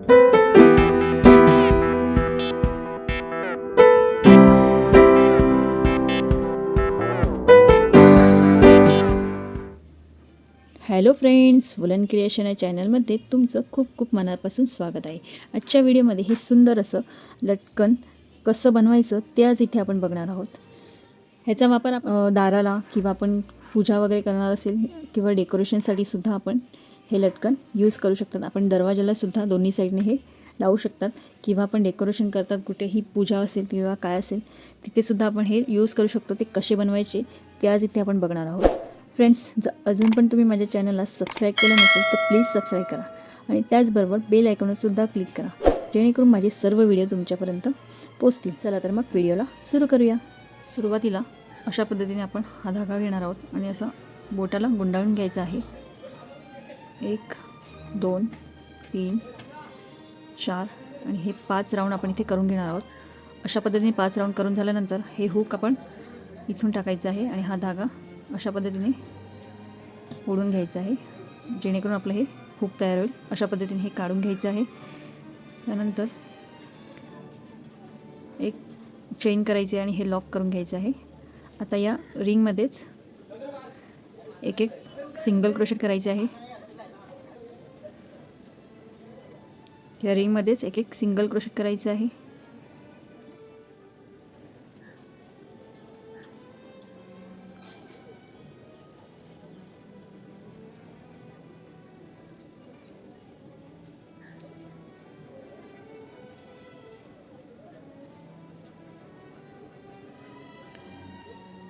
Hello friends, woollen creation या चॅनलमध्ये तुमचं खूप खूप मनापासून स्वागत आहे। आजच्या व्हिडिओमध्ये हे सुंदर असं लटकन कसं बनवायचं ते आज इथे आपण बघणार आहोत। ह्याचा वापर दाराला किंवा आपण पूजा वगैरे करणार असेल किंवा डेकोरेशनसाठी सुद्धा आपण हे लटकन यूज करू शकतात। आपण दरवाजाला सुद्धा दोन्ही साईडने हे लावू शकतात किंवा आपण डेकोरेशन करतात कुठेही पूजा असेल किंवा काय असेल तिथे सुद्धा आपण हे यूज करू शकतो। ते कसे बनवायचे ते आज इथे आपण बघणार आहोत। फ्रेंड्स, अजून पण तुम्ही माझ्या चॅनलला सबस्क्राईब केलं नसेल तर प्लीज सबस्क्राईब करा आणि त्याचबरोबर बेल आयकॉनसुद्धा क्लिक करा, जेणेकरून माझे सर्व व्हिडिओ तुमच्यापर्यंत पोहोचतील। चला तर मग व्हिडिओला सुरू करूया। सुरुवातीला अशा पद्धतीने आपण हा धागा घेणार आहोत आणि असा बोटाला गुंडाळून घ्यायचा आहे। 1 2 3 4 आणि हे 5 राऊंड आपण इथे करून घेणार आहोत। अशा पद्धतीने 5 राऊंड करून झाल्यानंतर हे हुक आपण इथून टाकायचं आहे आणि हा धागा अशा पद्धतीने ओढून घ्यायचा आहे, जेणेकरून आपलं हे हुक तयार होईल। अशा पद्धतीने हे काढून घ्यायचं आहे। त्यानंतर एक चेन करायची आणि हे लॉक करून घ्यायचं आहे। आता या रिंगमध्येच एक एक सिंगल क्रोशेट करायचे आहे। या रिंगमध्येच एक एक सिंगल क्रोशेट करायचं आहे।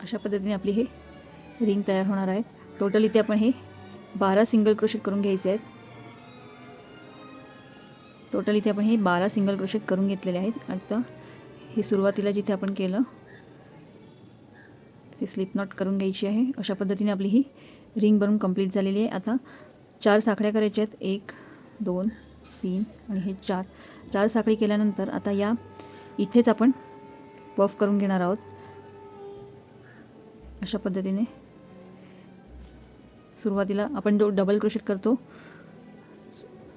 अशा पद्धतीने आपली हे रिंग तयार होणार आहे। टोटल इथे आपण हे 12 सिंगल क्रोशेट करून घ्यायचे आहेत। टोटल इथे आपण हे 12 सिंगल क्रोशेट करून घेतलेले आहेत। आता हे सुरुवातीला जिथे आपण केलं ते स्लिप नॉट करून घ्यायची आहे। अशा पद्धतीने आपली ही रिंग बनवून कंप्लीट झालेली आहे। आता 4 साखळ्या करायच्या आहेत। 1 2 3 आणि हे 4 साखळी केल्यानंतर आता या इथेच आपण पफ करून घेणार आहोत। अशा पद्धतीने सुरुवातीला आपण जो डबल क्रोशेट करतो,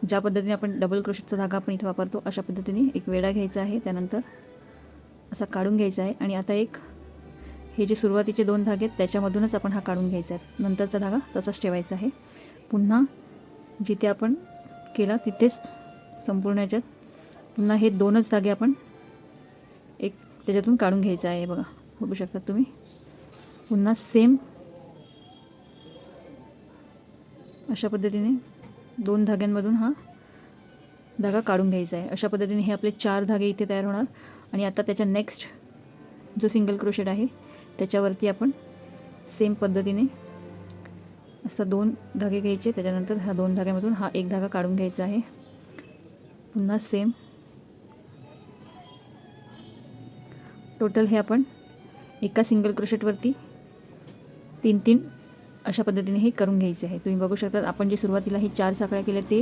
ज्या पद्धतीने आपण डबल क्रोशेटचा धागा आपण इथे वापरतो अशा पद्धतीने एक वेढा घ्यायचा आहे। त्यानंतर असा काढून घ्यायचा आहे आणि आता एक हे जे सुरुवातीचे 2 धागे आहेत त्याच्यामधूनच आपण हा काढून घ्यायचा आहे। नंतरचा धागा तसाच ठेवायचा आहे। पुन्हा जिथे आपण केला तिथेच संपूर्ण याच्यात पुन्हा हे 2च धागे आपण एक त्याच्यातून काढून घ्यायचा आहे। बघा, बघू शकता तुम्ही। पुन्हा सेम अशा पद्धतीने 2 धाग्यांमधून हा धागा काढून घ्यायचा आहे। अशा पद्धतीने हे आपले 4 धागे इथे तयार होणार आणि आता त्याच्या नेक्स्ट जो सिंगल क्रोशेट आहे त्याच्यावरती आपण सेम पद्धतीने असा 2 धागे घ्यायचे। त्याच्यानंतर ह्या 2 धाग्यामधून हा एक धागा काढून घ्यायचा आहे। पुन्हा सेम टोटल हे आपण एका सिंगल क्रोशेटवरती 3-3 अशा पद्धतीने हे करून घ्यायचे आहे। तुम्ही बघू शकता आपण जे सुरुवातीला हे 4 साखळ्या केल्या ते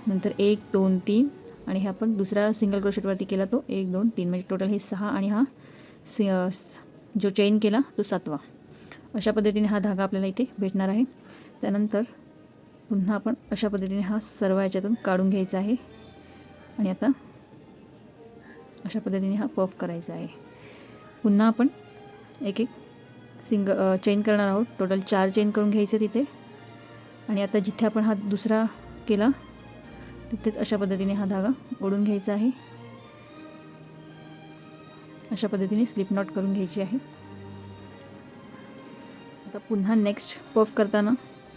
नंतर 1 2 3 आणि हे आपण दुसऱ्या सिंगल क्रोशेटवरती केला तो 1 2 3 म्हणजे टोटल हे 6 आणि हा जो चेन केला तो 7वा। अशा पद्धतीने हा धागा आपल्याला इथे भेटणार आहे। त्यानंतर पुन्हा आपण अशा पद्धतीने हा सर्व याच्यातून काढून घ्यायचा आहे आणि आता अशा पद्धतीने हा पफ करायचा आहे। पुन्हा आपण एक एक चेन करणार आहोत। टोटल 4 चेन करून घ्यायचे तिथे आणि आता जिथे आपण हा दुसरा केला तिथेच अशा पद्धतीने हा धागा ओढून घ्यायचा आहे। अशा पद्धतीने स्लिप नॉट करून घ्यायची आहे। आता पुन्हा नेक्स्ट पफ करताना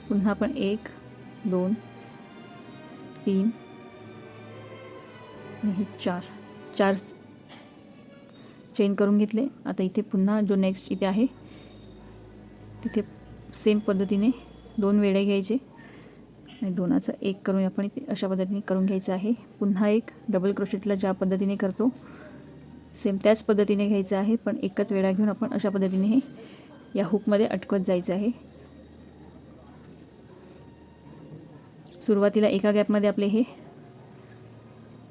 पुन्हा आपण 1 2 3 आणि हे 4 चेन करून घेतले। आता इथे पुन्हा जो नेक्स्ट इथे आहे तिथे सेम पद्धतीने 2 वेढे घ्यायचे आणि 2चा 1 करून आपण इथे अशा पद्धतीने करून घ्यायचं आहे। पुन्हा एक डबल क्रोशेटला ज्या पद्धतीने करतो सेम त्याच पद्धतीने घ्यायचं आहे, पण एकच वेढा घेऊन आपण अशा पद्धतीने हे या हुकमध्ये अटकवत जायचं आहे। सुरुवातीला एका गॅपमध्ये आपले हे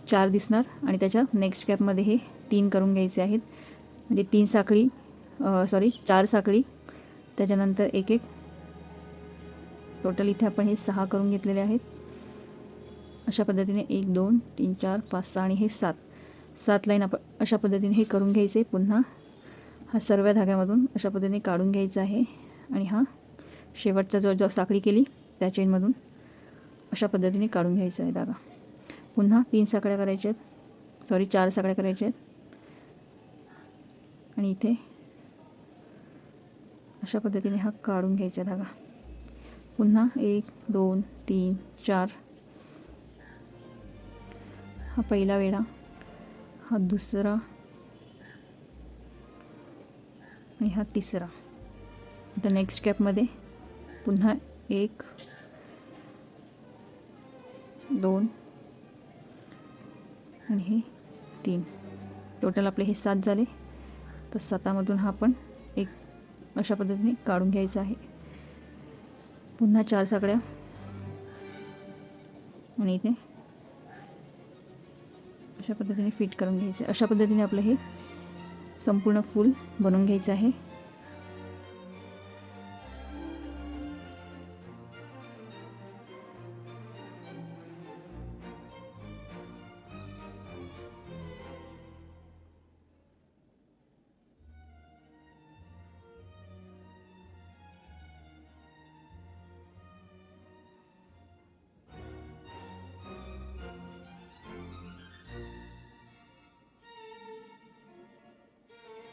4 दिसणार आणि त्याच्या नेक्स्ट गॅपमध्ये हे 3 करून घ्यायचे आहेत। म्हणजे 4 साखळी त्याच्यानंतर एक टोटल इथे आपण हे 6 करून घेतलेले आहेत। अशा पद्धतीने 1 2 3 4 5 6 आणि हे 7 लाईन आपण अशा पद्धतीने हे करून घ्यायचे. पुन्हा हा सर्व धाग्यामधून अशा पद्धतीने काढून घ्यायचा आहे आणि हा शेवटचा जो साखळी केली त्या चेनमधून अशा पद्धतीने काढून घ्यायचा आहे धागा. पुन्हा 3 साखळ्या करायच्या आहेत, 4 साखळ्या करायच्या आहेत आणि इथे अशा पद्धतीने हा काढून घ्यायचा धागा. पुन्हा 1 2 3 4 हा पहिला वेढा, हा दुसरा आणि हा तिसरा. आता नेक्स्ट कॅपमध्ये पुन्हा 1 2 आणि हे 3. टोटल आपले हे 7 झाले. तर 7मधून हा आपण एक अशा पद्धतीने काढून घ्यायचा आहे. पुन्हा 4 साखळ्या आणि इथे अशा पद्धतीने फिट करून घ्यायचं. अशा पद्धतीने आपलं हे संपूर्ण फूल बनवून घ्यायचं आहे.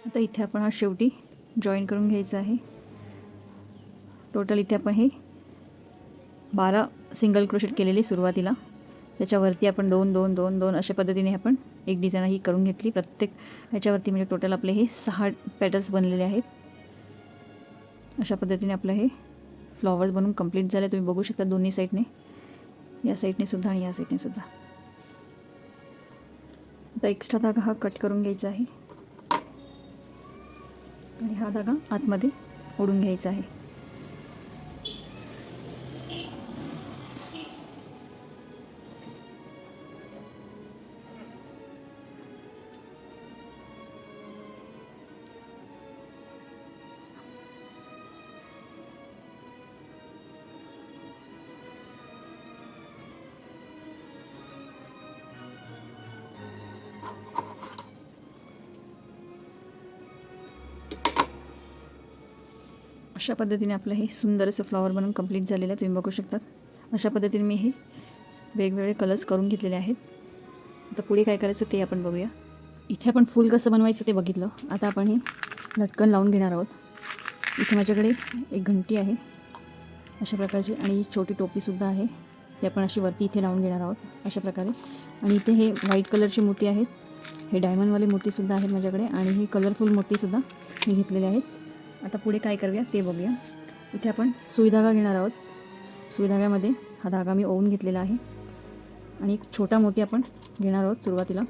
आता इथे आपण हा शेवटी जॉईन करून घ्यायचा आहे. टोटल इथे आपण हे 12 सिंगल क्रोशेट केलेले सुरुवातीला. त्याच्यावरती आपण 2 2 2 2 अशा पद्धतीने आपण एक डिझाईन ही करून घेतली. प्रत्येक ह्याच्यावरती म्हणजे टोटल आपले हे 6 पॅटर्न्स बनलेले आहेत. अशा पद्धतीने आपलं हे फ्लॉवर्स बनवून कंप्लीट झाले. तुम्ही बघू शकता दोन्ही साईडने, या साईडने सुद्धा आणि या साईडने सुद्धा. आता एक्स्ट्रा धागा हा कट करून घ्यायचा आहे आणि हा धागा आतमध्ये ओढून घ्यायचा आहे. अशा पद्धतीने आपलं हे सुंदर असं फ्लॉवर बनवून कंप्लीट झालेलं आहे. तुम्ही बघू शकता अशा पद्धतीने मी हे वेगवेगळे कलर्स करून घेतलेले आहेत. आता पुढे काय करायचं ते आपण बघूया. इथे आपण फूल कसं बनवायचं ते बघितलं. आता आपण हे लटकन लावून घेणार आहोत. इथे माझ्याकडे एक घंटी आहे अशा प्रकारची आणि छोटी टोपीसुद्धा आहे. ते आपण अशी वरती इथे लावून घेणार आहोत अशा प्रकारे. आणि इथे हे व्हाईट कलरचे मोती आहेत, हे डायमंडवाले मोतीसुद्धा आहेत माझ्याकडे आणि हे कलरफुल मोतीसुद्धा मी घेतलेले आहेत. आता पुढे काय करूया ते बघूया. इथे आपण सुई धागा घेणार आहोत. सुई धाग्यामध्ये हा धागा मी ओवून घेतलेला आहे आणि एक छोटा मोती आपण घेणार आहोत सुरुवातीला.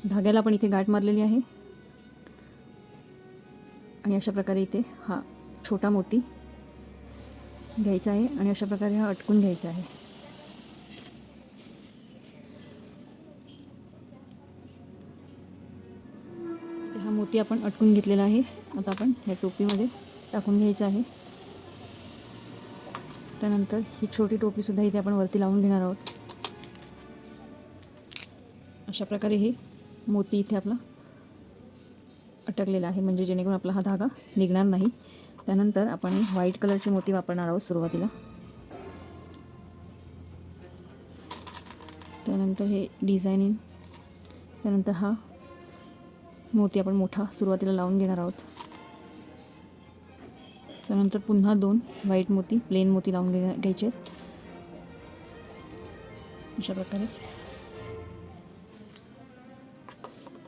धाग्याला आपण इथे गाठ मारलेली आहे आणि अशा प्रकारे इथे हा छोटा मोती घ्यायचा आहे आणि अशा प्रकारे हा अटकून घ्यायचा आहे. हा मोती आपण अटकून घेतलेला आहे. आता आपण या टोपीमध्ये टाकून घ्यायचं आहे. त्यानंतर ही छोटी टोपीसुद्धा इथे आपण वरती लावून घेणार आहोत. अशा प्रकारे हे मोती इथे आपला अटकलेला आहे म्हणजे जेणेकरून आपला हा धागा निघणार नाही. त्यानंतर आपण व्हाईट कलरचे मोती वापरणार आहोत सुरुवातीला. त्यानंतर हे डिझायनिंग, त्यानंतर हा मोती आपण मोठा सुरुवातीला लावून घेणार आहोत. त्यानंतर पुन्हा 2 व्हाईट मोती प्लेन मोती लावून घ्यायचे अशा प्रकारे.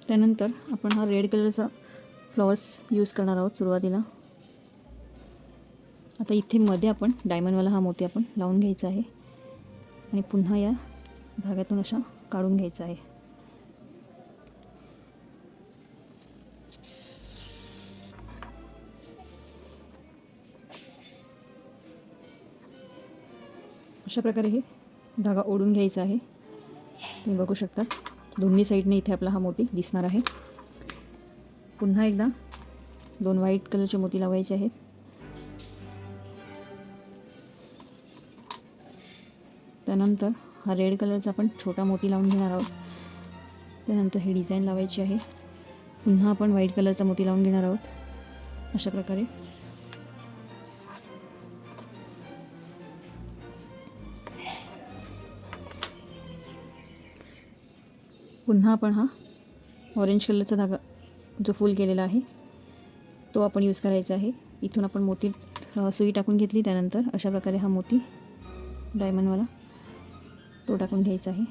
त्यानंतर आपण हा रेड कलरचा फ्लॉवर्स यूज करणार आहोत सुरुवातीला. आता इथे मध्ये आपण डायमंडवाला हा मोती आपण लावून घ्यायचा आहे आणि पुन्हा या धाग्यातून अशा काढून घ्यायचा आहे. अशा प्रकारे हे धागा ओढून घ्यायचा आहे. तुम्ही बघू शकता दोन्ही साईडने इथे आपला हा मोती दिसणार आहे. पुन्हा एकदा 2 व्हाईट कलरचे मोती लावायचे आहेत त्यानंतर हा रेड कलरचा आपण छोटा मोती लावून घेणार आहोत. त्यानंतर ही डिझाईन लावायची आहे. पुन्हा आपण व्हाईट कलरचा मोती लावून घेणार आहोत अशा प्रकारे. पुन्हा आपण हा ऑरेंज कलरचा धागा जो फुल केलेला आहे तो आपण यूज करायचा आहे. इथून आपण मोती सुई टाकून घेतली. त्यानंतर अशा प्रकारे हा मोती डायमंडवाला तो टाकून घ्यायचा आहे.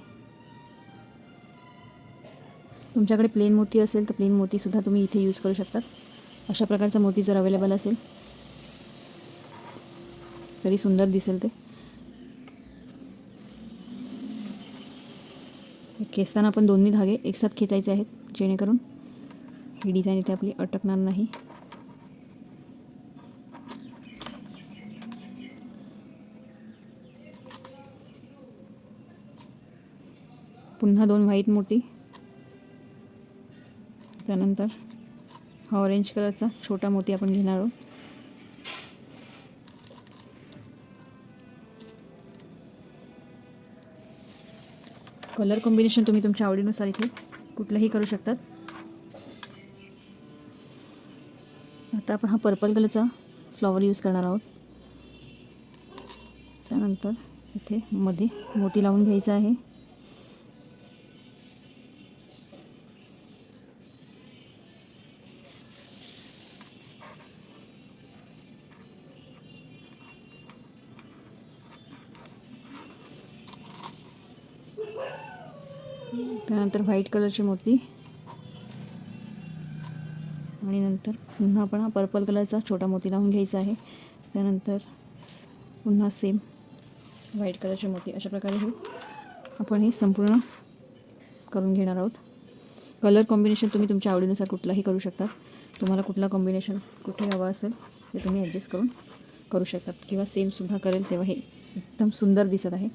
तुमच्याकडे प्लेन मोती असेल तर प्लेन मोतीसुद्धा तुम्ही इथे यूज करू शकतात. अशा प्रकारचा मोती जर अवेलेबल असेल तरी सुंदर दिसेल ते. खेचताना आपण दोन्ही धागे एकसाथ खेचायचे आहेत जेणेकरून ही डिझाईन इथे आपली अटकणार नाही. पुन्हा 2 व्हाईट मोती. त्यानंतर हा ऑरेंज कलरचा छोटा मोती आपण घेणार आहोत. कलर कॉम्बिनेशन तुम्ही तुमच्या आवडीनुसार इथे कुठलंही करू शकतात. आता आपण हा पर्पल कलरचा फ्लॉवर यूज करणार आहोत. त्यानंतर इथे मध्ये मोती लावून घ्यायचा आहे. त्यानंतर व्हाईट कलरचे मोती आणि नंतर पुन्हा आपण हा पर्पल कलरचा छोटा मोती लावून घ्यायचा आहे. त्यानंतर पुन्हा सेम व्हाईट कलरचे मोती. अशा प्रकारे आपण हे संपूर्ण करून घेणार आहोत. कलर कॉम्बिनेशन तुम्ही तुमच्या आवडीनुसार कुठलाही करू शकता. तुम्हाला कुठला कॉम्बिनेशन कुठे हवा असेल ते तुम्ही ॲडजस्ट करू शकतात किंवा सेमसुद्धा करेल तेव्हा हे एकदम सुंदर दिसत आहे.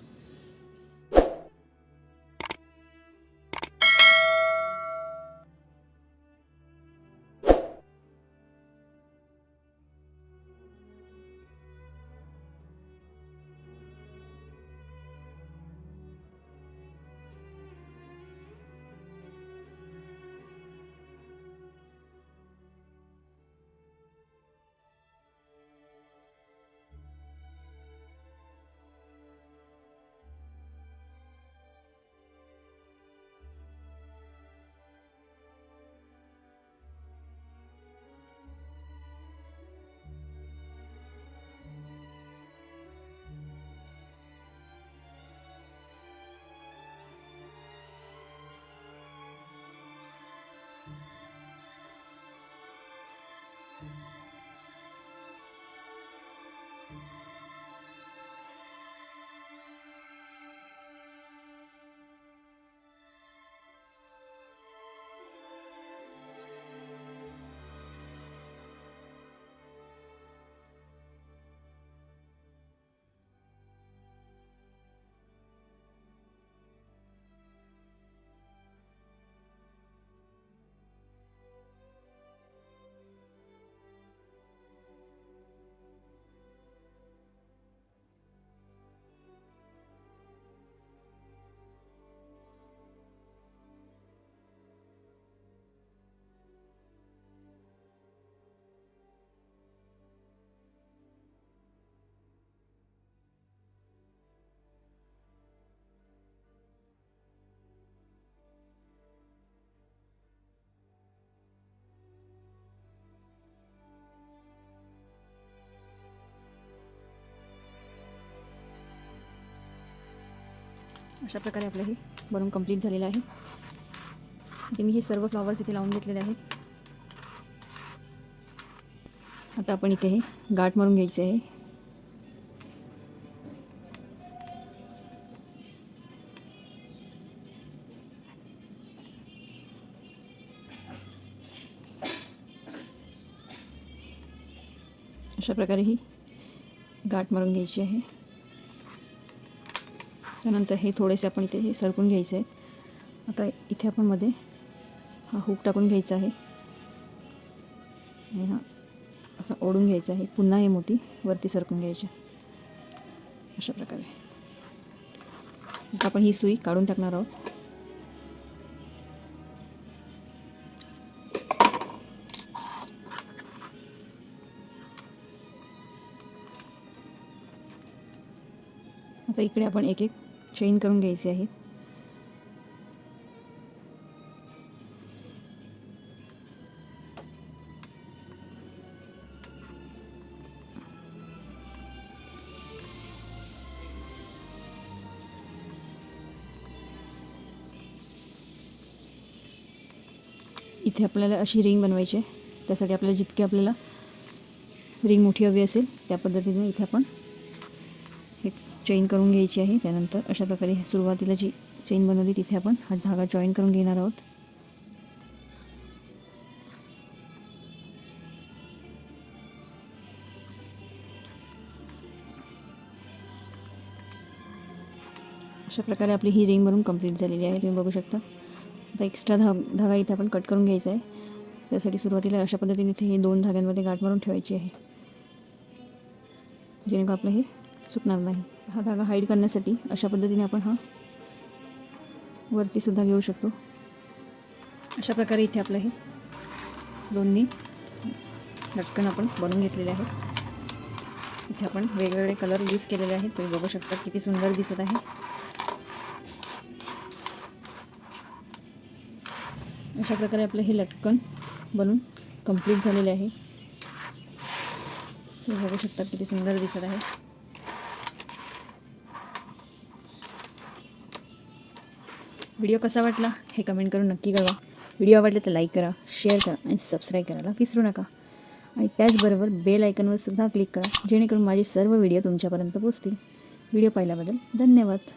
अशा प्रकारे आपलं हे बनवून कंप्लीट झालेलं आहे. इथे मी हे सर्व फ्लॉवर्स इथे लावून घेतलेले आहेत. आता आपण इथे हे गाठ मारून घ्यायचे आहे. अशा प्रकारे ही गाठ मारून घ्यायची आहे. त्यानंतर हे थोडेसे आपण इथे हे सरकून घ्यायचे आहेत. आता इथे आपण मध्ये हा हुक टाकून घ्यायचा आहे आणि हा असं ओढून घ्यायचा आहे. पुन्हा हे मोती वरती सरकून घ्यायचे अशा प्रकारे. आता आपण ही सुई काढून टाकणार आहोत. आता इकडे आपण एक एक चेन करून घ्यायची आहे. इथे आपल्याला अशी रिंग बनवायची आहे. त्यासाठी आपल्याला जितकी आपल्याला रिंग मोठी हवी असेल त्या पद्धतीने इथे आपण एक चेन करून घ्यायची आहे. त्यानंतर अशा प्रकारे सुरुवातीला जी चेन बनवली तिथे आपण हा धागा जॉईन करून घेणार आहोत. अशा प्रकारे आपली ही रिंग बनवून कंप्लीट झालेली आहे. तुम्ही बघू शकता. आता एक्स्ट्रा धागा इथे आपण कट करून घ्यायचा आहे. त्यासाठी सुरुवातीला अशा पद्धतीने इथे हे 2 धाग्यांमध्ये गाठ मारून ठेवायची आहे, जेणेकरून आपलं हे सुटणार नाही. हा धागा हाईड करण्यासाठी अशा पद्धतीने आपण हा वरती सुद्धा घेऊ शकतो. अशा प्रकारे इथे आपलं हे दोन्ही लटकन आपण बनवून घेतलेले आहेत. इथे आपण वेगवेगळे कलर यूज केलेले आहेत. तुम्ही बघू शकता किती सुंदर दिसत आहे. अशा प्रकारे आपलं हे लटकन बनून कंप्लीट झालेले आहे. तुम्ही बघू शकता किती सुंदर दिसत आहे. व्हिडिओ कसा वाटला हे कमेंट करून नक्की कळवा. व्हिडिओ आवडले तर लाईक करा, शेअर करा आणि सबस्क्राईब करायला विसरू नका. आणि त्याचबरोबर बेल आयकॉनवर सुद्धा क्लिक करा, जेणेकरून माझे सर्व व्हिडिओ तुमच्यापर्यंत पोहोचतील. व्हिडिओ पाहिल्याबद्दल धन्यवाद.